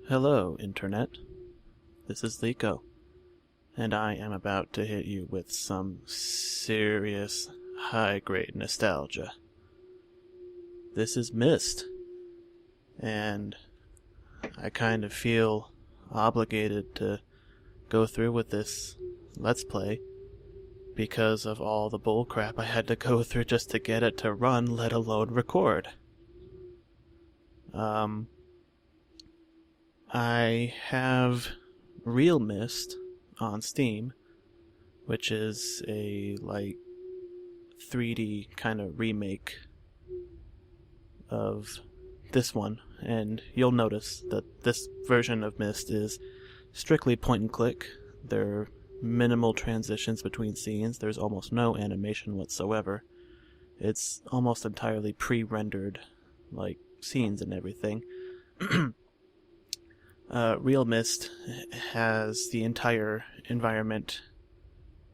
Hello, Internet. This is Leko, and I am about to hit you with some serious high-grade nostalgia. This is Myst, and I kind of feel obligated to go through with this Let's Play because of all the bullcrap I had to go through just to get it to run, let alone record. I have Real Myst on Steam, which is a, 3D kind of remake of this one, and you'll notice that this version of Myst is strictly point and click. There are minimal transitions between scenes. There's almost no animation whatsoever. It's almost entirely pre-rendered, scenes and everything. Real Myst has the entire environment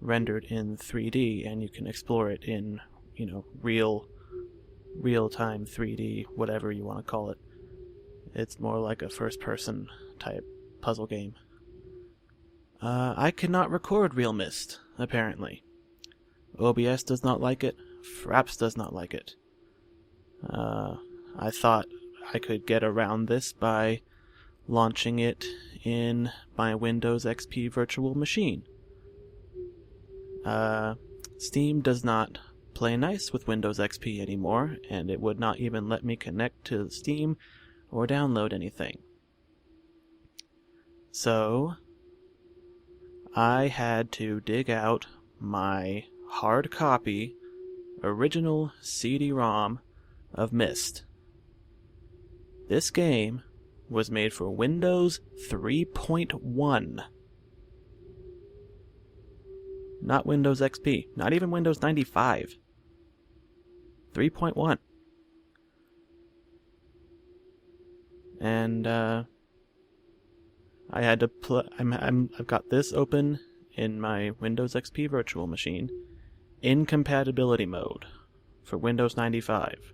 rendered in 3D, and you can explore it in, real-time 3D, whatever you want to call it. It's more like a first-person type puzzle game. I cannot record Real Myst, apparently. OBS does not like it. Fraps does not like it. I thought I could get around this by launching it in my Windows XP virtual machine. Steam does not play nice with Windows XP anymore, and it would not even let me connect to Steam or download anything. So I had to dig out my hard copy original CD-ROM of Myst. This game was made for Windows 3.1. Not Windows XP. Not even Windows 95. 3.1. And I had to I've got this open in my Windows XP virtual machine in compatibility mode for Windows 95.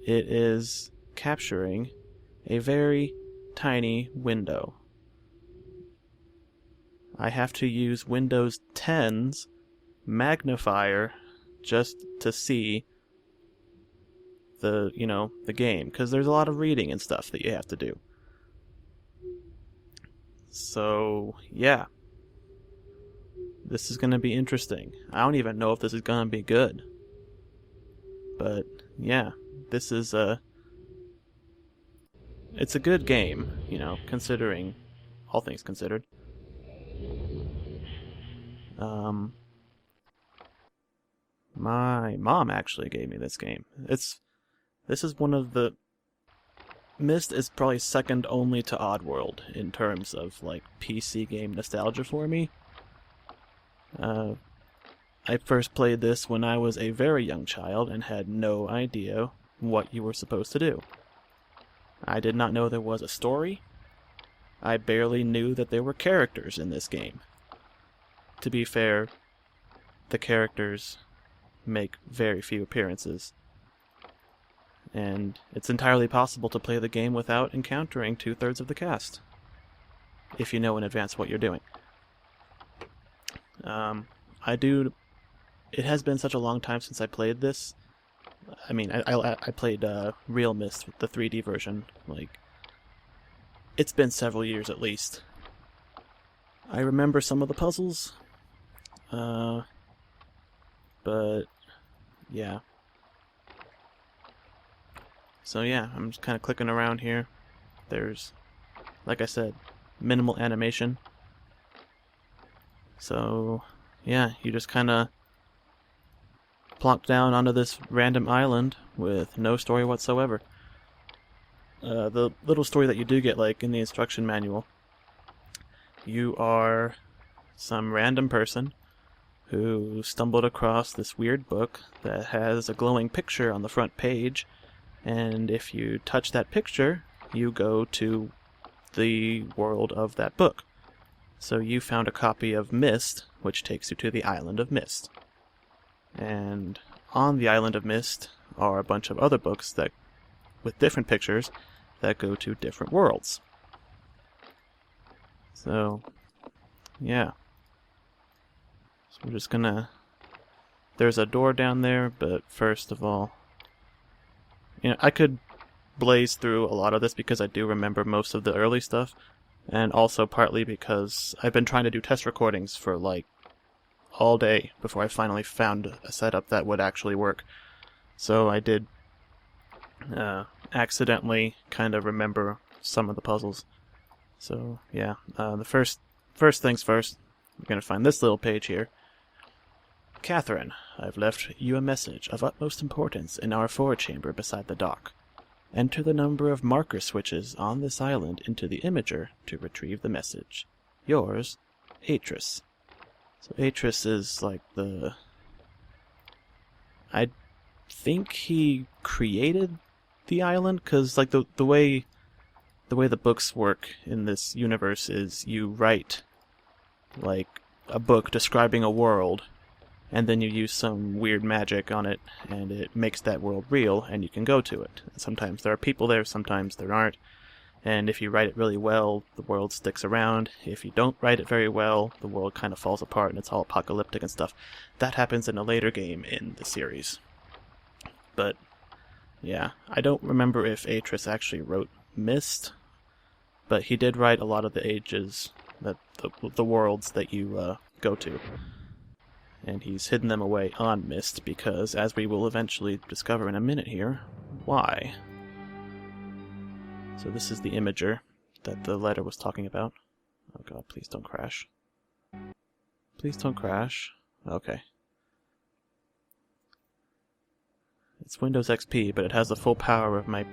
It is capturing a very tiny window. I have to use Windows 10's magnifier just to see the game, because there's a lot of reading and stuff that you have to do. So, yeah. This is going to be interesting. I don't even know if this is going to be good. But, yeah. This is it's a good game, considering all things considered. My mom actually gave me this game. This is one of the... Myst is probably second only to Oddworld in terms of, PC game nostalgia for me. I first played this when I was a very young child and had no idea what you were supposed to do. I did not know there was a story. I barely knew that there were characters in this game. To be fair, the characters make very few appearances, and it's entirely possible to play the game without encountering 2/3 of the cast, if you know in advance what you're doing. It has been such a long time since I played this. I mean, I played Real Myst, the 3D version. It's been several years at least. I remember some of the puzzles, but yeah. So yeah, I'm just kind of clicking around here. There's, like I said, minimal animation. So yeah, you just kind of plonk down onto this random island with no story whatsoever. The little story that you do get, in the instruction manual, you are some random person who stumbled across this weird book that has a glowing picture on the front page, and if you touch that picture, you go to the world of that book. So you found a copy of Myst, which takes you to the island of Myst. And on the island of Myst are a bunch of other books with different pictures that go to different worlds. So, yeah. So we're just gonna... There's a door down there, but first of all... I could blaze through a lot of this because I do remember most of the early stuff, and also partly because I've been trying to do test recordings for, like, all day before I finally found a setup that would actually work. So I did accidentally kind of remember some of the puzzles. So, yeah. The first things first, we're going to find this little page here. Catherine, I've left you a message of utmost importance in our forward chamber beside the dock. Enter the number of marker switches on this island into the imager to retrieve the message. Yours, Atris. So Atris is like the... I think he created the island, because like the way the books work in this universe is you write like a book describing a world, and then you use some weird magic on it, and it makes that world real, and you can go to it. And sometimes there are people there, sometimes there aren't. And if you write it really well, the world sticks around. If you don't write it very well, the world kind of falls apart, and it's all apocalyptic and stuff. That happens in a later game in the series. But, yeah, I don't remember if Atris actually wrote Myst, but he did write a lot of the ages, the worlds that you go to. And he's hidden them away on Myst because, as we will eventually discover in a minute here, why? So this is the imager that the letter was talking about. Oh god, please don't crash. Please don't crash. Okay. It's Windows XP, but it has the full power of my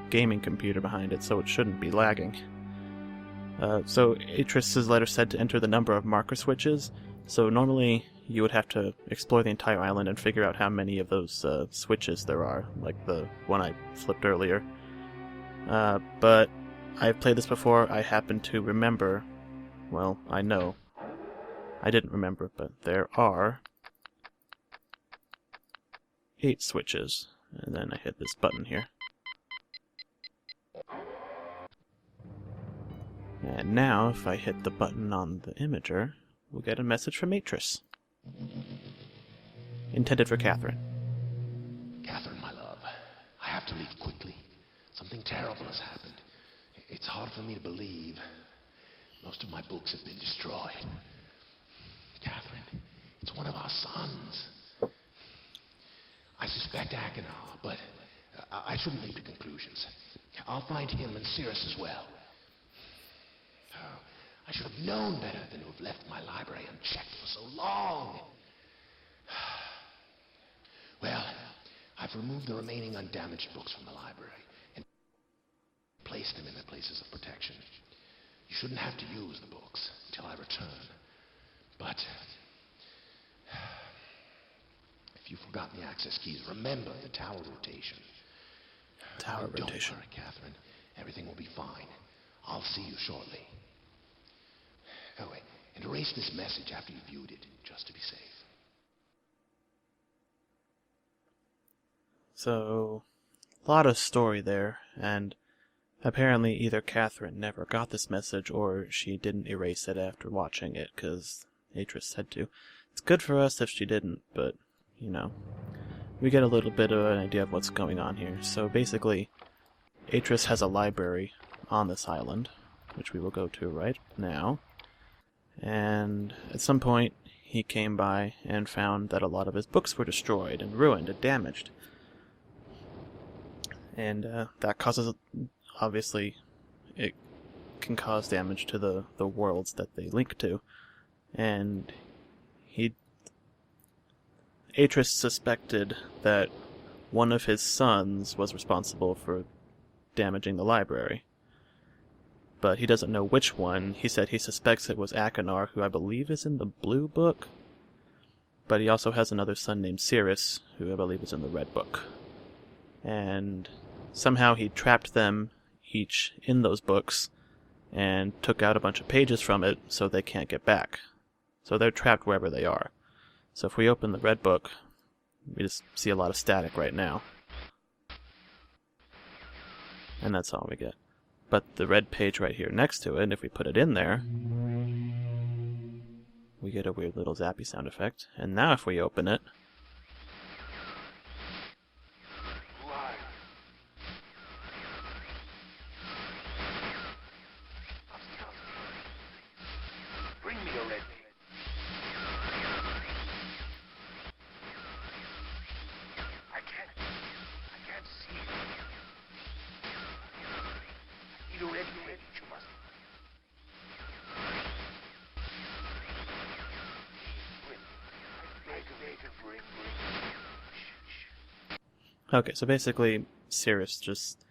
gaming computer behind it, so it shouldn't be lagging. So Atris' letter said to enter the number of marker switches, so normally you would have to explore the entire island and figure out how many of those switches there are, like the one I flipped earlier. But I've played this before. I happen to remember, well, I know. I didn't remember, but there are 8 switches. And then I hit this button here. And now, if I hit the button on the imager, we'll get a message from Atris. Intended for Catherine. Catherine, my love, I have to leave quickly. Something terrible has happened. It's hard for me to believe. Most of my books have been destroyed. Catherine, it's one of our sons. I suspect Achenar, but I shouldn't leap to conclusions. I'll find him and Cirrus as well. Oh, I should have known better than to have left my library unchecked for so long. Well, I've removed the remaining undamaged books from the library and placed them in their places of protection. You shouldn't have to use the books until I return. But if you've forgotten the access keys, remember the tower rotation. Tower rotation. Don't worry, Catherine. Everything will be fine. I'll see you shortly. Oh, wait. And erase this message after you've viewed it, just to be safe. So, a lot of story there, and apparently either Catherine never got this message or she didn't erase it after watching it, because Atris said to. It's good for us if she didn't, but, you know, we get a little bit of an idea of what's going on here. So basically, Atris has a library on this island, which we will go to right now, and at some point he came by and found that a lot of his books were destroyed and ruined and damaged. And that causes, obviously, it can cause damage to the worlds that they link to. And Atris suspected that one of his sons was responsible for damaging the library. But he doesn't know which one. He said he suspects it was Achenar, who I believe is in the blue book. But he also has another son named Cirrus, who I believe is in the red book. And somehow he trapped them each in those books and took out a bunch of pages from it so they can't get back. So they're trapped wherever they are. So if we open the red book, we just see a lot of static right now. And that's all we get. But the red page right here next to it, if we put it in there, we get a weird little zappy sound effect. And now if we open it, Bring me a red page. I can't see it. I need a red page, you must. Bring. okay, so basically, Cirrus just...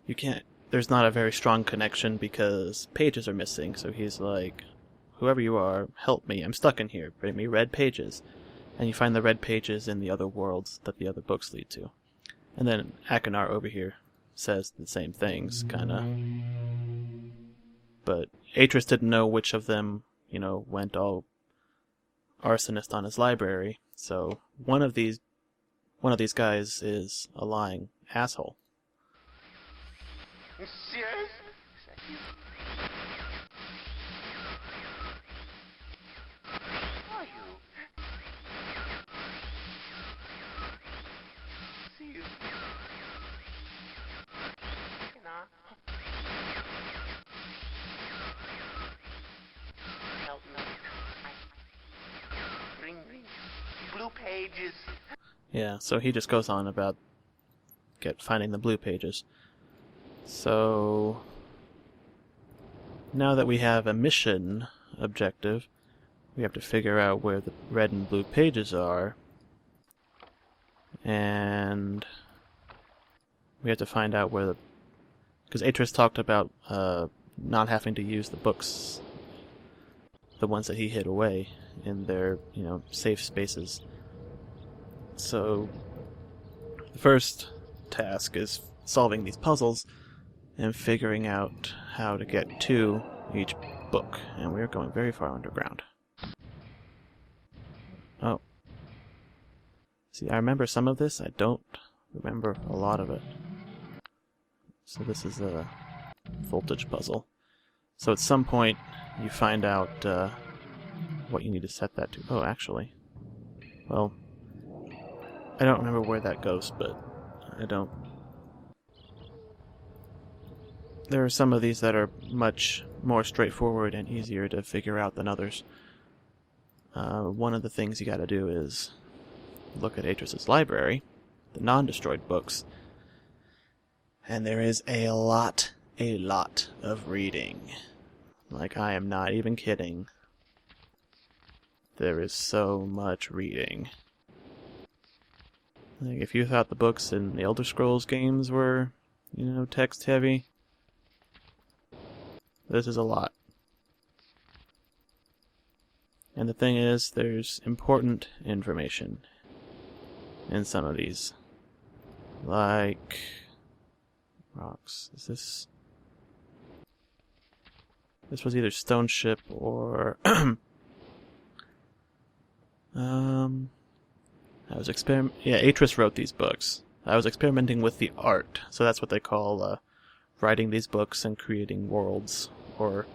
You can't... There's not a very strong connection because pages are missing, so he's like, whoever you are, help me, I'm stuck in here, bring me red pages. And you find the red pages in the other worlds that the other books lead to. And then Akinar over here says the same things, kinda. But Atris didn't know which of them, you know, went all arsonist on his library, so one of these guys is a lying asshole. Serious? Are you? See you. Help me. Bring blue pages. Yeah, so he just goes on about finding the blue pages. So now that we have a mission objective, we have to figure out where the red and blue pages are, and we have to find out where because Atris talked about not having to use the books, the ones that he hid away in their, you know, safe spaces. So the first task is solving these puzzles and figuring out how to get to each book. And we're going very far underground. Oh. See, I remember some of this. I don't remember a lot of it. So this is a voltage puzzle. So at some point you find out what you need to set that to. Oh, actually. Well, I don't remember where that goes, but I don't... There are some of these that are much more straightforward and easier to figure out than others. One of the things you gotta do is look at Atris's library, the non-destroyed books, and there is a lot of reading. Like, I am not even kidding. There is so much reading. Like, if you thought the books in the Elder Scrolls games were, you know, text-heavy, this is a lot. And the thing is, there's important information in some of these. Like... rocks. Is this... This was either Stone Ship or... Yeah, Atris wrote these books. I was experimenting with the art, so that's what they call writing these books and creating worlds, or,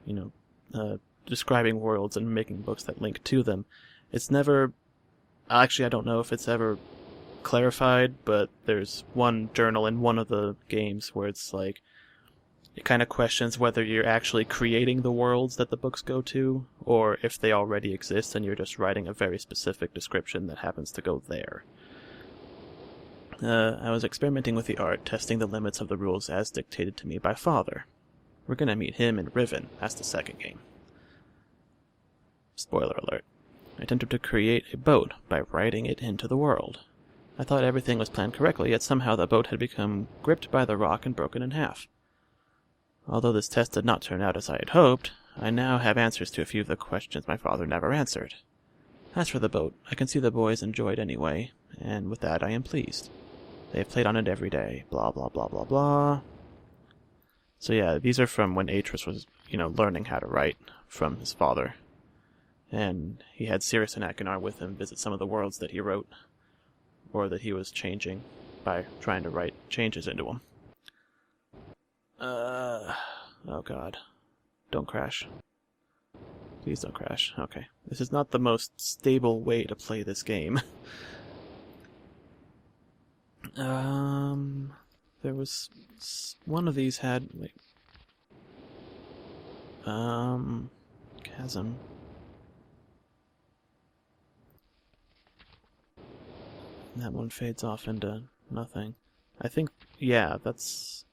you know, describing worlds and making books that link to them. It's never... Actually, I don't know if it's ever clarified, but there's one journal in one of the games where it's like, it kind of questions whether you're actually creating the worlds that the books go to, or if they already exist and you're just writing a very specific description that happens to go there. I was experimenting with the art, testing the limits of the rules as dictated to me by Father. We're gonna meet him in Riven. That's the second game. Spoiler alert. I attempted to create a boat by writing it into the world. I thought everything was planned correctly, yet somehow the boat had become gripped by the rock and broken in half. Although this test did not turn out as I had hoped, I now have answers to a few of the questions my father never answered. As for the boat, I can see the boys enjoy it anyway, and with that I am pleased. They have played on it every day, blah blah blah blah blah. So yeah, these are from when Atris was, you know, learning how to write from his father. And he had Cirrus and Akinar with him visit some of the worlds that he wrote, or that he was changing by trying to write changes into them. Oh god. Don't crash. Please don't crash. Okay. This is not the most stable way to play this game. There was... One of these had... Wait. Chasm. And that one fades off into nothing. I think... Yeah, that's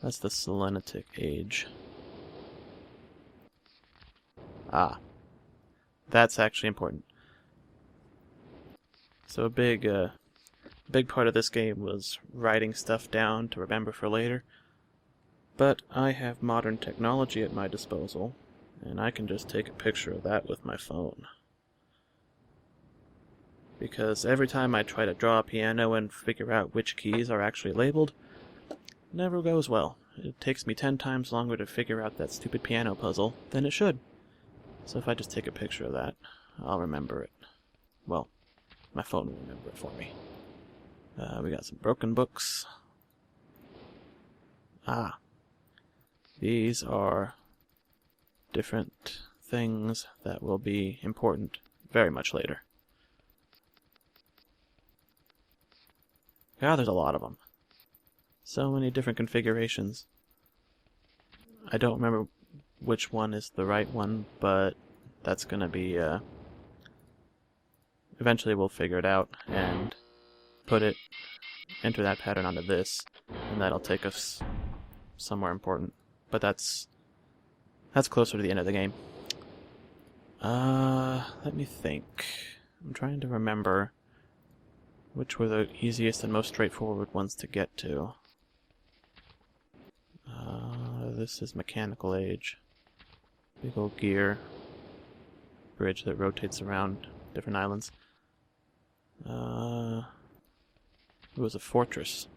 the Selenitic Age. Ah. That's actually important. So a big part of this game was writing stuff down to remember for later. But I have modern technology at my disposal, and I can just take a picture of that with my phone. Because every time I try to draw a piano and figure out which keys are actually labeled, it never goes well. It takes me 10 times longer to figure out that stupid piano puzzle than it should. So if I just take a picture of that, I'll remember it. Well, my phone will remember it for me. We got some broken books. Ah. These are different things that will be important very much later. God, there's a lot of them. So many different configurations. I don't remember which one is the right one, but that's gonna be, eventually we'll figure it out and enter that pattern onto this, and that'll take us somewhere important. But that's closer to the end of the game. Let me think. I'm trying to remember which were the easiest and most straightforward ones to get to. This is Mechanical Age. Big old gear. Bridge that rotates around different islands. It was a fortress.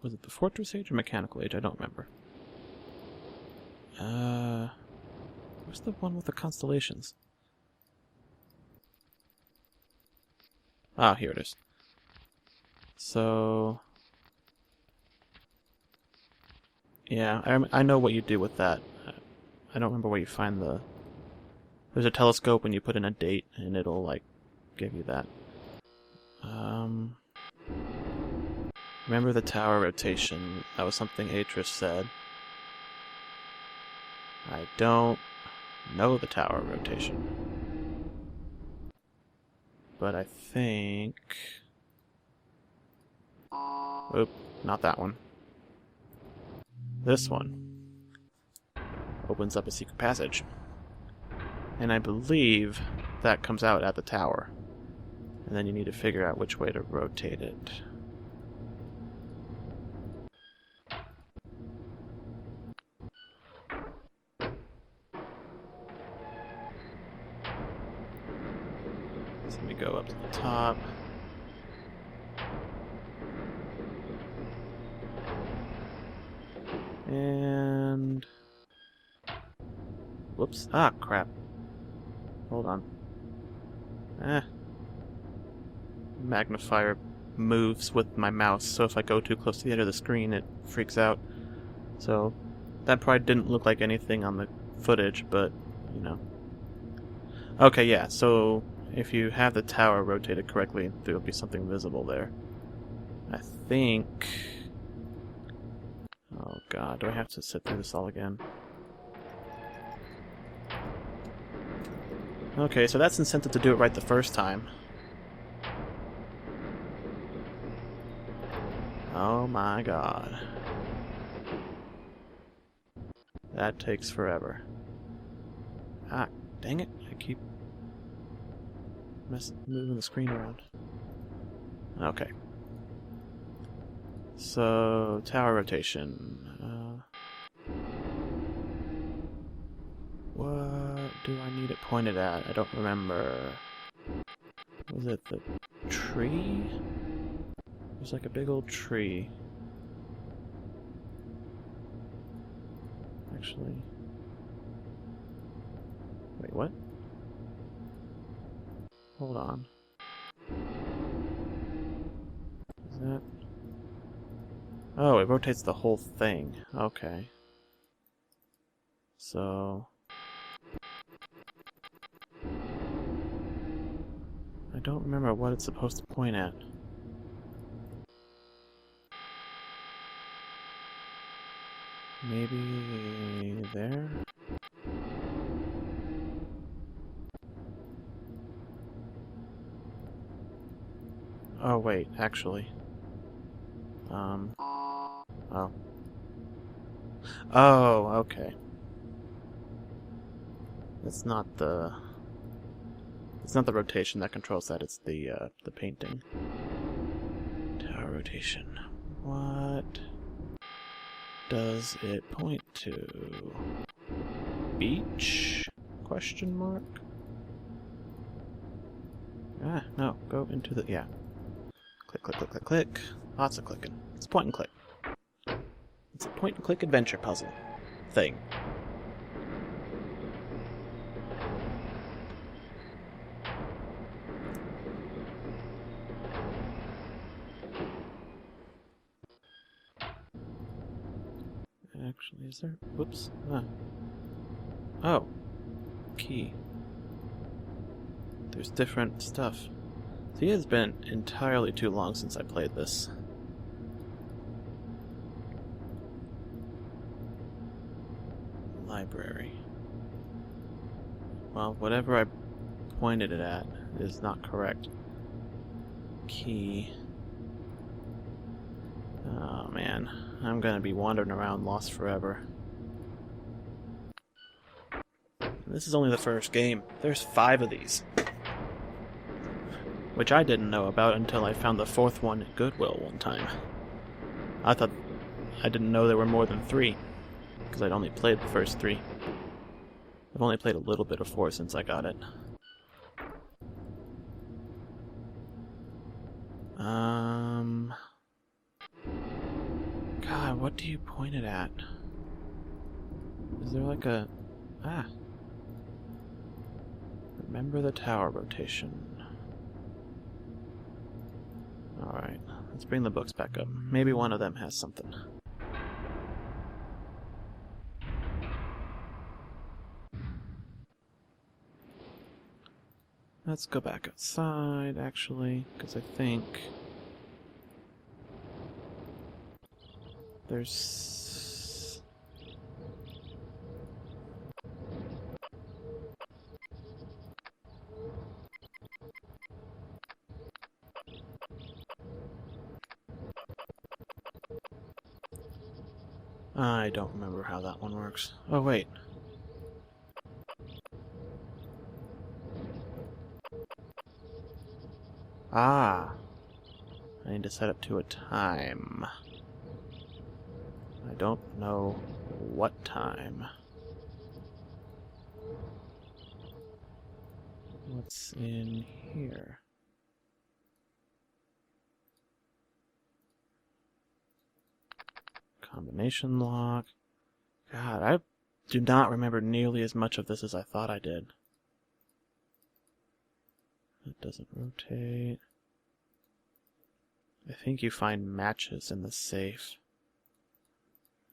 Was it the Fortress Age or Mechanical Age? I don't remember. Where's the one with the constellations? Ah, here it is. So... Yeah, I know what you do with that. I don't remember where you find the... There's a telescope and you put in a date and it'll, like, give you that. Remember the tower rotation. That was something Atris said. I don't know the tower rotation. But I think... Oop, not that one. This one opens up a secret passage. And I believe that comes out at the tower. And then you need to figure out which way to rotate it. So let me go up to the top. And... Whoops. Ah, crap. Hold on. Magnifier moves with my mouse, so if I go too close to the edge of the screen, it freaks out. So, that probably didn't look like anything on the footage, but, you know. Okay, yeah, so if you have the tower rotated correctly, there will be something visible there. I think... Oh god, do I have to sit through this all again? Okay, so that's incentive to do it right the first time. Oh my god. That takes forever. Ah, dang it. I keep moving the screen around. Okay. So, tower rotation. What do I need it pointed at? I don't remember. Was it the tree? There's like a big old tree. Actually... Wait, what? Hold on. Is that... Oh, it rotates the whole thing. Okay. So... I don't remember what it's supposed to point at. Maybe... there? Oh, wait, actually. Oh. Oh, okay. It's not the rotation that controls that, it's the painting. Tower rotation. What does it point to? Beach? Question mark? Ah, no, go into the, yeah. Click, click, click, click, click. Lots of clicking. It's point and click. It's a point and click adventure puzzle thing. Actually, is there? Whoops. Ah. Oh. Key. There's different stuff. See, it's been entirely too long since I played this. Library. Well, whatever I pointed it at is not correct. Key. Oh man, I'm gonna be wandering around lost forever. This is only the first game. There's 5 of these. Which I didn't know about until I found the 4th one at Goodwill one time. I didn't know there were more than 3, because I'd only played the first 3. I've only played a little bit of 4 since I got it. God, what do you point it at? Is there like a... Ah. Remember the tower rotation. Alright, let's bring the books back up. Maybe one of them has something. Let's go back outside, actually, because I think... there's... I don't remember how that one works. Oh, wait. Ah! I need to set it to a time. I don't know what time. What's in here? Combination lock. God, I do not remember nearly as much of this as I thought I did. It doesn't rotate. I think you find matches in the safe.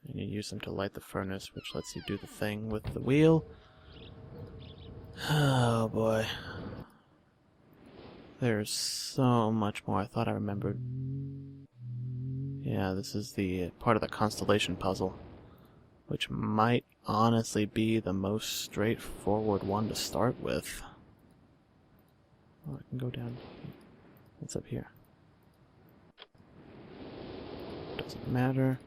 And you use them to light the furnace, which lets you do the thing with the wheel. Oh boy. There's so much more I thought I remembered. Yeah, this is the part of the Constellation puzzle, which might honestly be the most straightforward one to start with. Oh, I can go down. What's up here? Doesn't matter.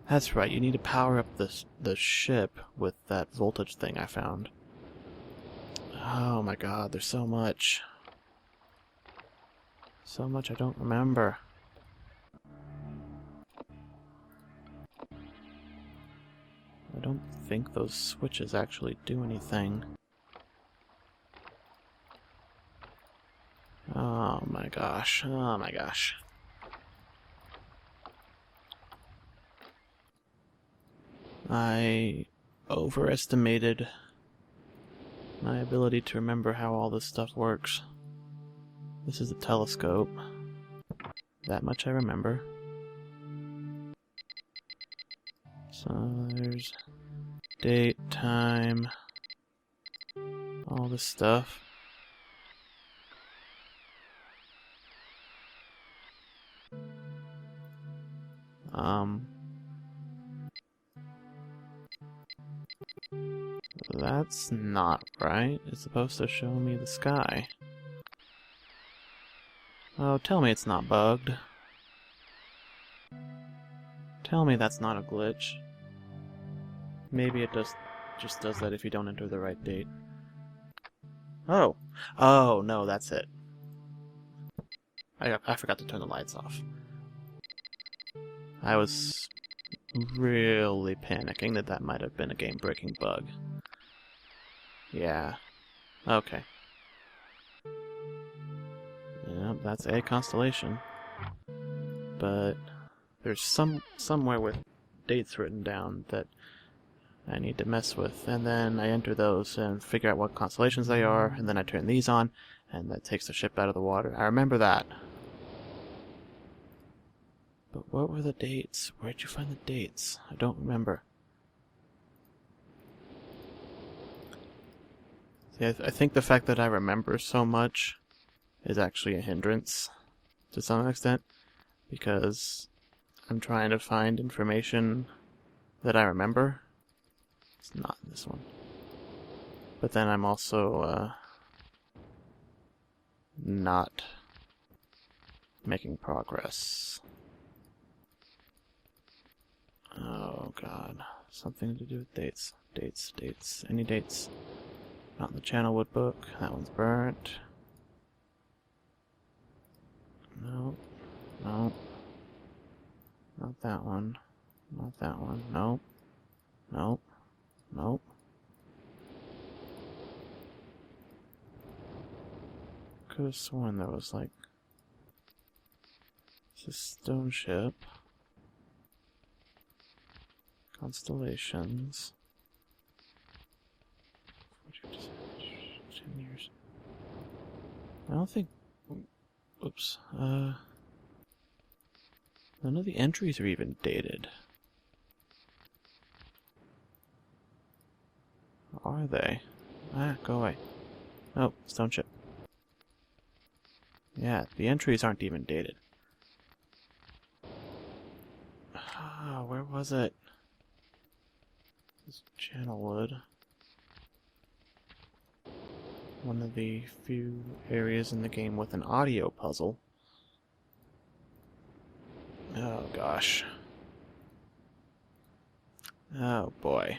That's right, you need to power up the ship with that voltage thing I found. Oh my god, there's so much. So much I don't remember. I don't think those switches actually do anything. Oh my gosh, oh my gosh. I overestimated my ability to remember how all this stuff works. This is a telescope. That much I remember. So there's date, time, all this stuff. That's not right. It's supposed to show me the sky. Oh, tell me it's not bugged. Tell me that's not a glitch. Maybe it just does that if you don't enter the right date. Oh! Oh, no, that's it. I forgot to turn the lights off. I was really panicking that that might have been a game-breaking bug. Yeah. Okay. Yep, that's a constellation. But there's somewhere with dates written down that I need to mess with, and then I enter those and figure out what constellations they are, and then I turn these on, and that takes the ship out of the water. I remember that. But what were the dates? Where'd you find the dates? I don't remember. See, I think the fact that I remember so much is actually a hindrance to some extent, because I'm trying to find information that I remember. It's not in this one. But then I'm also not making progress. Oh god. Something to do with dates. Dates. Any dates? Not in the Channelwood book. That one's burnt. No. No. Not that one. Not that one. Nope. Nope. Nope. Could have sworn there was like... It's a stone ship. Constellations. 10 years. I don't think... Oops. None of the entries are even dated. Are they? Ah, go away. Oh, stone ship. Yeah, the entries aren't even dated. Ah, where was it? This Channelwood. One of the few areas in the game with an audio puzzle. Oh gosh. Oh boy.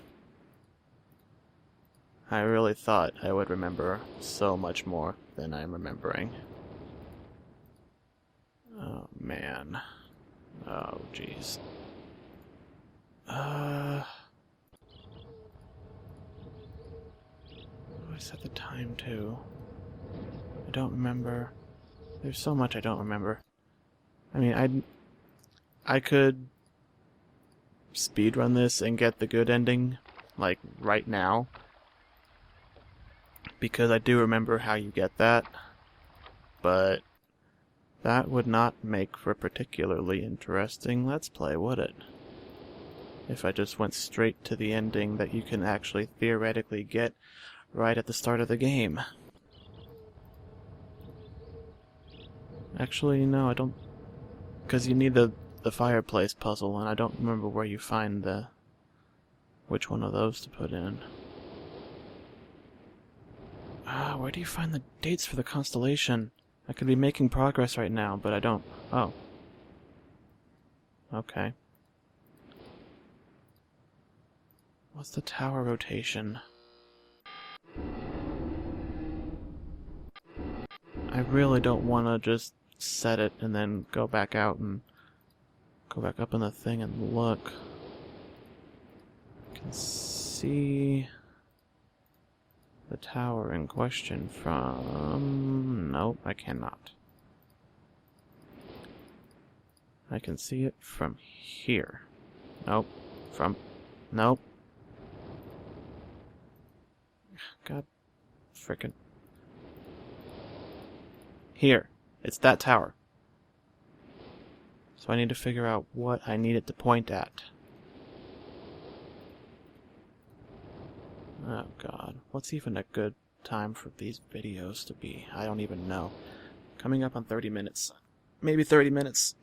I really thought I would remember so much more than I'm remembering. Oh man. Oh jeez. I set the time too. I don't remember. There's so much I don't remember. I mean, I could speedrun this and get the good ending, like, right now. Because I do remember how you get that. But that would not make for a particularly interesting Let's Play, would it? If I just went straight to the ending that you can actually theoretically get right at the start of the game. Actually, no, I don't... Because you need the fireplace puzzle, and I don't remember where you find the... which one of those to put in. Where do you find the dates for the constellation? I could be making progress right now, but I don't. Oh. Okay. What's the tower rotation? I really don't want to just set it and then go back out and go back up in the thing and look. I can see the tower in question from... Nope, I cannot. I can see it from here. Nope. From... Nope. God frickin'. Here. It's that tower. So I need to figure out what I need it to point at. Oh god. What's even a good time for these videos to be? I don't even know. Coming up on 30 minutes. Maybe 30 minutes.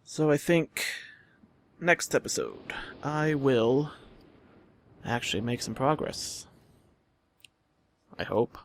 So I think next episode I will actually make some progress. I hope.